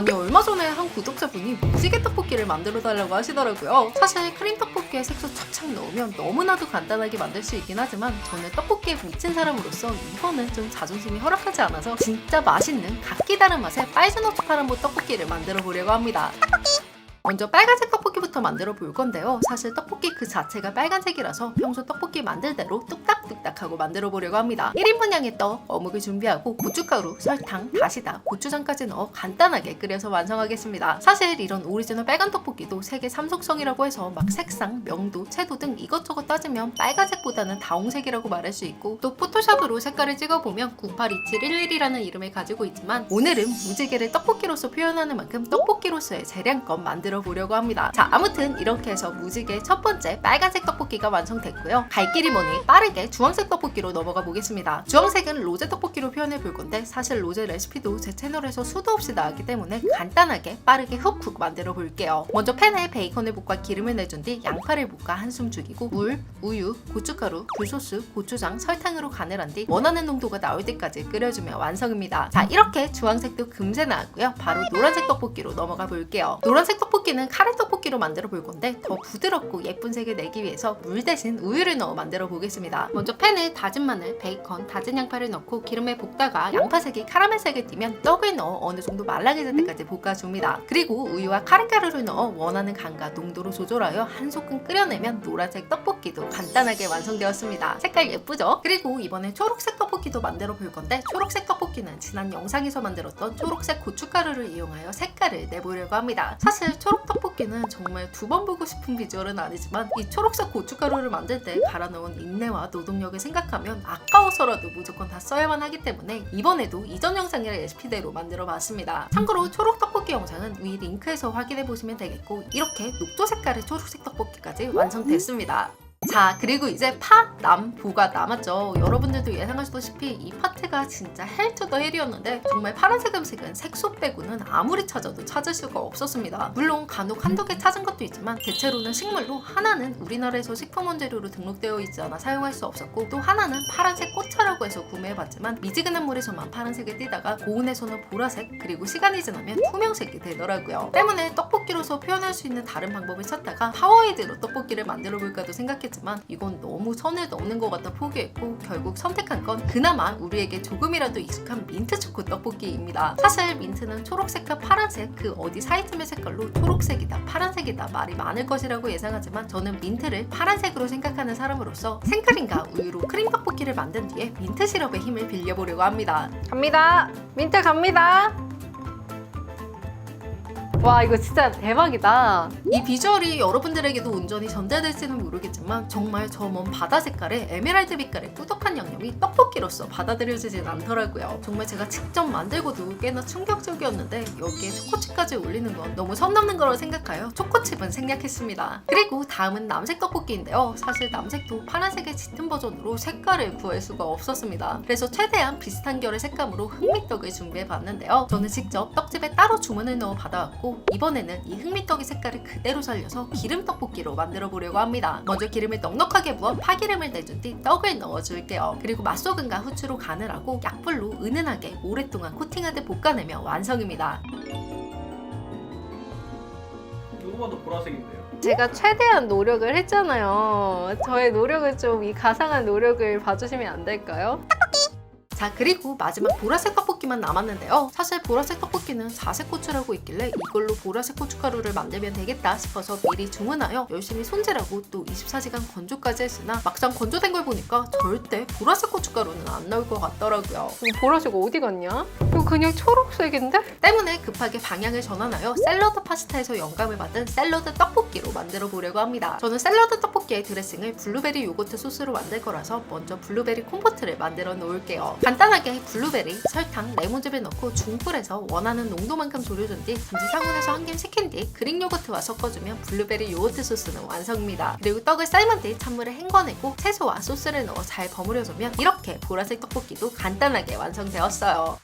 아니 얼마 전에 한 구독자분이 무지개 떡볶이를 만들어 달라고 하시더라고요. 사실 크림 떡볶이에 색소 착착 넣으면 너무나도 간단하게 만들 수 있긴 하지만 저는 떡볶이에 미친 사람으로서 이거는 좀 자존심이 허락하지 않아서 진짜 맛있는 각기 다른 맛의 빨주노초 파란보 떡볶이를 만들어 보려고 합니다. 먼저 빨간색 떡볶이부터 만들어 볼 건데요. 사실 떡볶이 그 자체가 빨간색이라서 평소 떡볶이 만들 대로 뚝딱뚝딱 하고 만들어 보려고 합니다. 1인분 양의 떡, 어묵을 준비하고 고춧가루, 설탕, 다시다, 고추장까지 넣어 간단하게 끓여서 완성하겠습니다. 사실 이런 오리지널 빨간 떡볶이도 색의 삼속성이라고 해서 막 색상, 명도, 채도 등 이것저것 따지면 빨간색보다는 다홍색이라고 말할 수 있고 또 포토샵으로 색깔을 찍어보면 982711이라는 이름을 가지고 있지만 오늘은 무지개를 떡볶이로서 표현하는 만큼 떡볶이로서의 재량껏 만들어 보려고 합니다. 자, 아무튼 이렇게 해서 무지개 첫 번째 빨간색 떡볶이가 완성됐고요. 갈 길이 뭐니 빠르게 주황색 떡볶이로 넘어가 보겠습니다. 주황색은 로제 떡볶이로 표현해 볼 건데 사실 로제 레시피도 제 채널에서 수도 없이 나왔기 때문에 간단하게 빠르게 훅훅 만들어 볼게요. 먼저 팬에 베이컨을 볶아 기름을 내준 뒤 양파를 볶아 한숨 죽이고 물, 우유, 고춧가루, 굴소스, 고추장, 설탕으로 간을 한 뒤 원하는 농도가 나올 때까지 끓여주면 완성입니다. 자, 이렇게 주황색도 금세 나왔고요. 바로 노란색 떡볶이로 넘어가 볼게요. 노란색 떡볶이는 카레 떡볶이로 만들어 볼 건데 더 부드럽고 예쁜 색을 내기 위해서 물 대신 우유를 넣어 만들어 보겠습니다. 먼저 팬에 다진 마늘, 베이컨, 다진 양파를 넣고 기름에 볶다가 양파색이 카라멜색을 띠면 떡을 넣어 어느 정도 말라질 때까지 볶아줍니다. 그리고 우유와 카레가루를 넣어 원하는 간과 농도로 조절하여 한 소끔 끓여내면 노란색 떡볶이도 간단하게 완성되었습니다. 색깔 예쁘죠? 그리고 이번에 초록색 떡볶이도 만들어 볼 건데 초록색 떡볶이는 지난 영상에서 만들었던 초록색 고춧가루를 이용하여 색깔을 내보려고 합니다. 사실 초록 떡볶이는 정말 두 번 보고 싶은 비주얼은 아니지만 이 초록색 고춧가루를 만들 때 갈아 넣은 인내와 노동력을 생각하면 아까워서라도 무조건 다 써야만 하기 때문에 이번에도 이전 영상의 레시피대로 만들어 봤습니다. 참고로 초록 떡볶이 영상은 위 링크에서 확인해 보시면 되겠고 이렇게 녹조 색깔의 초록색 떡볶이까지 완성됐습니다. 자, 그리고 이제 파, 남, 보가 남았죠. 여러분들도 예상하시다시피 이 파트가 진짜 헬 투 더 헬이었는데 정말 파란색 음식은 색소 빼고는 아무리 찾아도 찾을 수가 없었습니다. 물론 간혹 한두 개 찾은 것도 있지만 대체로는 식물로 하나는 우리나라에서 식품 원재료로 등록되어 있지 않아 사용할 수 없었고 또 하나는 파란색 꽃차라고 해서 구매해봤지만 미지근한 물에서만 파란색을 띠다가 고온에서는 보라색 그리고 시간이 지나면 투명색이 되더라고요. 때문에 떡볶이로서 표현할 수 있는 다른 방법을 찾다가 파워에이드로 떡볶이를 만들어 볼까도 생각했지만 이건 너무 선을 넘는 것 같아 포기했고 결국 선택한 건 그나마 우리에게 조금이라도 익숙한 민트 초코 떡볶이입니다. 사실 민트는 초록색과 파란색 그 어디 사이쯤의 색깔로 초록색이다 파란색이다 말이 많을 것이라고 예상하지만 저는 민트를 파란색으로 생각하는 사람으로서 생크림과 우유로 크림 떡볶이를 만든 뒤에 민트 시럽의 힘을 빌려보려고 합니다. 갑니다. 민트 갑니다. 와, 이거 진짜 대박이다. 이 비주얼이 여러분들에게도 온전히 전달될지는 모르겠지만 정말 저 먼 바다 색깔에 에메랄드 빛깔의 꾸덕한 양념이 떡볶이로서 받아들여지진 않더라고요. 정말 제가 직접 만들고도 꽤나 충격적이었는데 여기에 초코칩까지 올리는 건 너무 선 넘는 거라고 생각하여 초코칩은 생략했습니다. 그리고 다음은 남색 떡볶이인데요. 사실 남색도 파란색의 짙은 버전으로 색깔을 구할 수가 없었습니다. 그래서 최대한 비슷한 결의 색감으로 흑미떡을 준비해봤는데요. 저는 직접 떡집에 따로 주문을 넣어 받아왔고 이번에는 이 흑미떡의 색깔을 그대로 살려서 기름 떡볶이로 만들어 보려고 합니다. 먼저 기름을 넉넉하게 부어 파기름을 내준 뒤 떡을 넣어줄게요. 그리고 맛소금과 후추로 간을 하고 약불로 은은하게 오랫동안 코팅하듯 볶아내면 완성입니다. 이거보다 보라색인데요? 제가 최대한 노력을 했잖아요. 저의 노력을 좀 이 가상한 노력을 봐주시면 안 될까요? 자, 그리고 마지막 보라색 떡볶이만 남았는데요. 사실 보라색 떡볶이는 자색 고추라고 있길래 이걸로 보라색 고춧가루를 만들면 되겠다 싶어서 미리 주문하여 열심히 손질하고 또 24시간 건조까지 했으나 막상 건조된 걸 보니까 절대 보라색 고춧가루는 안 나올 것 같더라고요. 그럼 보라색 어디 갔냐? 이거 그냥 초록색인데? 때문에 급하게 방향을 전환하여 샐러드 파스타에서 영감을 받은 샐러드 떡볶이로 만들어 보려고 합니다. 저는 샐러드 떡볶이의 드레싱을 블루베리 요거트 소스로 만들 거라서 먼저 블루베리 콤포트를 만들어 놓을게요. 간단하게 블루베리, 설탕, 레몬즙을 넣고 중불에서 원하는 농도만큼 졸여준 뒤 김치 상온에서 한 김 식힌 뒤 그릭 요거트와 섞어주면 블루베리 요거트 소스는 완성입니다. 그리고 떡을 삶은 뒤 찬물에 헹궈내고 채소와 소스를 넣어 잘 버무려주면 이렇게 보라색 떡볶이도 간단하게 완성되었어요.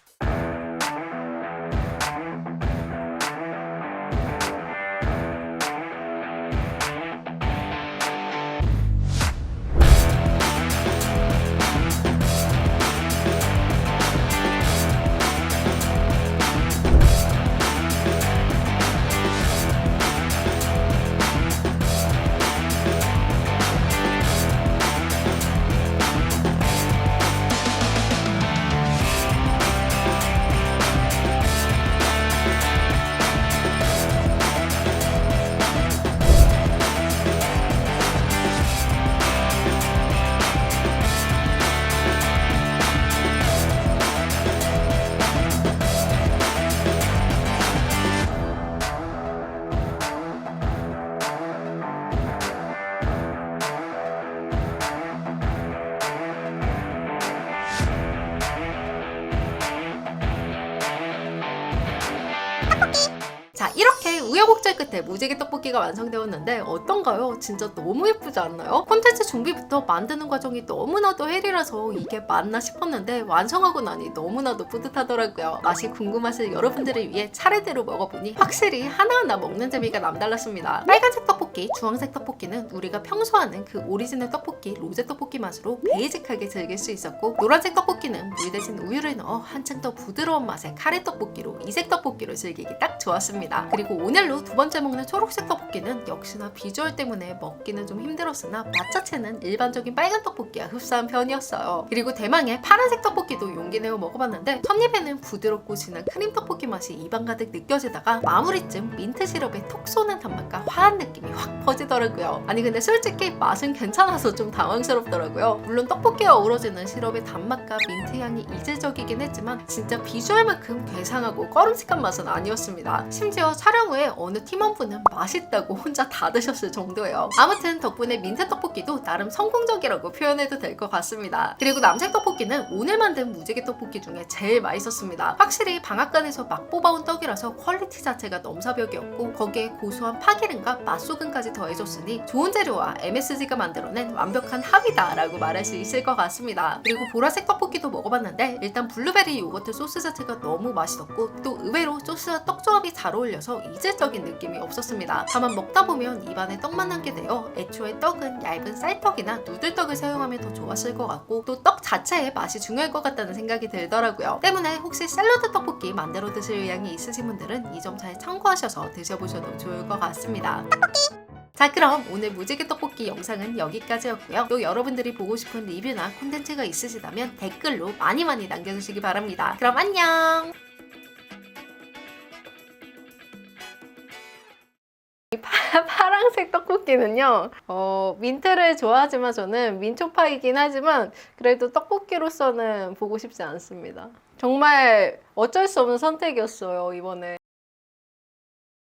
자, 이렇게 우여곡절 끝에 무지개 떡볶이가 완성되었는데 어떤가요? 진짜 너무 예쁘지 않나요? 콘텐츠 준비부터 만드는 과정이 너무나도 헬이라서 이게 맞나 싶었는데 완성하고 나니 너무나도 뿌듯하더라고요. 맛이 궁금하실 여러분들을 위해 차례대로 먹어보니 확실히 하나하나 먹는 재미가 남달랐습니다. 빨간색 떡볶이, 주황색 떡볶이는 우리가 평소 하는 그 오리지널 떡볶이, 로제 떡볶이 맛으로 베이직하게 즐길 수 있었고, 노란색 떡볶이는 물 대신 우유를 넣어 한층 더 부드러운 맛의 카레 떡볶이로 이색 떡볶이로 즐기기 딱 좋았습니다. 그리고 오늘로 두 번째 먹는 초록색 떡볶이는 역시나 비주얼 때문에 먹기는 좀 힘들었으나 맛 자체는 일반적인 빨간 떡볶이와 흡사한 편이었어요. 그리고 대망의 파란색 떡볶이도 용기 내어 먹어봤는데 첫입에는 부드럽고 진한 크림 떡볶이 맛이 입안 가득 느껴지다가 마무리쯤 민트 시럽에 톡 쏘는 단맛과 화한 느낌이 확 퍼지더라고요. 아니 근데 솔직히 맛은 괜찮아서 좀 당황스럽더라고요. 물론 떡볶이와 어우러지는 시럽의 단맛과 민트 향이 이질적이긴 했지만 진짜 비주얼만큼 괴상하고 꺼름직한 맛은 아니었습니다. 심지어 촬영 후에 어느 팀원분은 맛있다고 혼자 다 드셨을 정도예요. 아무튼 덕분에 민트 떡볶이도 나름 성공적이라고 표현해도 될 것 같습니다. 그리고 남색 떡볶이는 오늘 만든 무지개 떡볶이 중에 제일 맛있었습니다. 확실히 방앗간에서 막 뽑아온 떡이라서 퀄리티 자체가 넘사벽이었고 거기에 고소한 파기름과 맛소금까지 더해줬으니 좋은 재료와 MSG가 만들어낸 완벽한 합이다라고 말할 수 있을 것 같습니다. 그리고 보라색 떡볶이도 먹어봤는데 일단 블루베리 요거트 소스 자체가 너무 맛있었고 또 의외로 소스와 떡 조합이 잘 어울려서 이질적인 느낌이 없었습니다. 다만 먹다 보면 입안에 떡만 남게 되어 애초에 떡은 얇은 쌀떡이나 누들떡을 사용하면 더 좋았을 것 같고 또 떡 자체의 맛이 중요할 것 같다는 생각이 들더라고요. 때문에 혹시 샐러드 떡볶이 만들어 드실 의향이 있으신 분들은 이 점 잘 참고하셔서 드셔보셔도 좋을 것 같습니다. 자, 그럼 오늘 무지개 떡볶이 영상은 여기까지였고요. 또 여러분들이 보고 싶은 리뷰나 콘텐츠가 있으시다면 댓글로 많이 남겨주시기 바랍니다. 그럼 안녕! 파란색 떡볶이는요, 민트를 좋아하지만 저는 민초파이긴 하지만 그래도 떡볶이로서는 보고 싶지 않습니다. 정말 어쩔 수 없는 선택이었어요, 이번에.